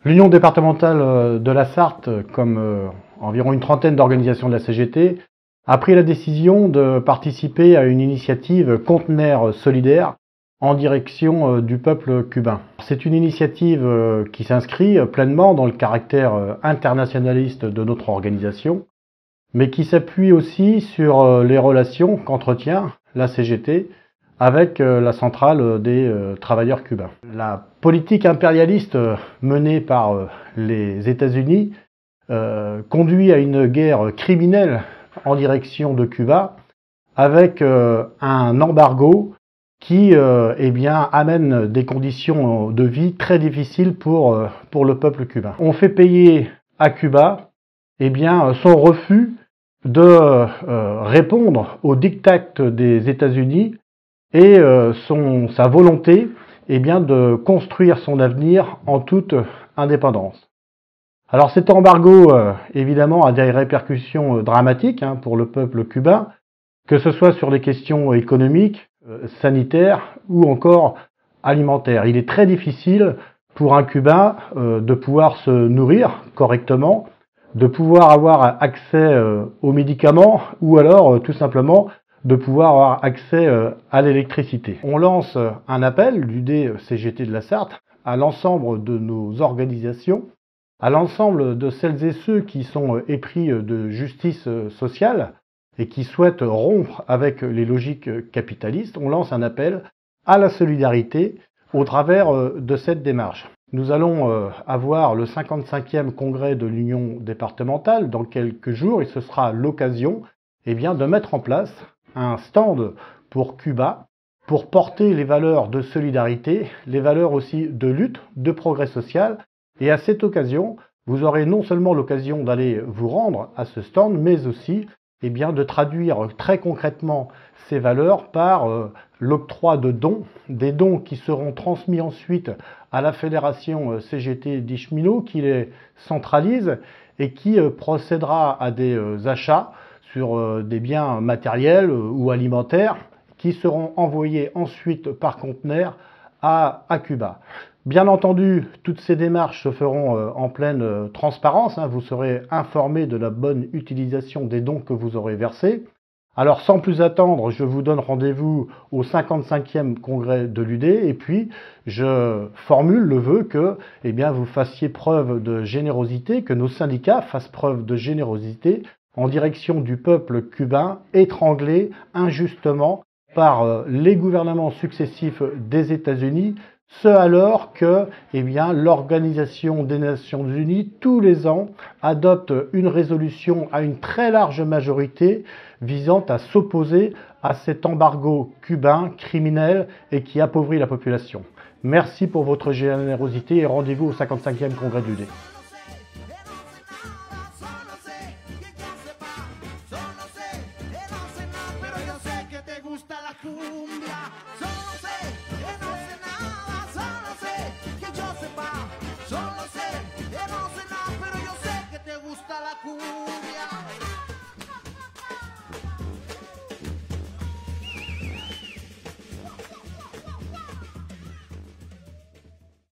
L'Union départementale de la Sarthe, comme environ une trentaine d'organisations de la CGT, a pris la décision de participer à une initiative conteneur solidaire en direction du peuple cubain. C'est une initiative qui s'inscrit pleinement dans le caractère internationaliste de notre organisation, mais qui s'appuie aussi sur les relations qu'entretient la CGT avec la centrale des travailleurs cubains. La politique impérialiste menée par les États-Unis conduit à une guerre criminelle en direction de Cuba avec un embargo qui amène des conditions de vie très difficiles pour le peuple cubain. On fait payer à Cuba son refus de répondre aux diktats des États-Unis et sa volonté de construire son avenir en toute indépendance. Alors cet embargo, évidemment, a des répercussions dramatiques pour le peuple cubain, que ce soit sur les questions économiques, sanitaires ou encore alimentaires. Il est très difficile pour un Cubain de pouvoir se nourrir correctement, de pouvoir avoir accès aux médicaments ou alors tout simplement de pouvoir avoir accès à l'électricité. On lance un appel, l'UD-CGT de la Sarthe, à l'ensemble de nos organisations, à l'ensemble de celles et ceux qui sont épris de justice sociale et qui souhaitent rompre avec les logiques capitalistes. On lance un appel à la solidarité au travers de cette démarche. Nous allons avoir le 55e congrès de l'Union départementale dans quelques jours et ce sera l'occasion de mettre en place un stand pour Cuba, pour porter les valeurs de solidarité, les valeurs aussi de lutte, de progrès social. Et à cette occasion, vous aurez non seulement l'occasion d'aller vous rendre à ce stand, mais aussi de traduire très concrètement ces valeurs par l'octroi de dons, des dons qui seront transmis ensuite à la fédération CGT d'Ixminou, qui les centralise et qui procédera à des achats sur des biens matériels ou alimentaires qui seront envoyés ensuite par conteneur à Cuba. Bien entendu, toutes ces démarches se feront en pleine transparence. Vous serez informé de la bonne utilisation des dons que vous aurez versés. Alors sans plus attendre, je vous donne rendez-vous au 55e congrès de l'UD et puis je formule le vœu que vous fassiez preuve de générosité, que nos syndicats fassent preuve de générosité en direction du peuple cubain étranglé injustement par les gouvernements successifs des États-Unis, ce alors que l'Organisation des Nations Unies, tous les ans, adopte une résolution à une très large majorité visant à s'opposer à cet embargo cubain criminel et qui appauvrit la population. Merci pour votre générosité et rendez-vous au 55e congrès de l'UD.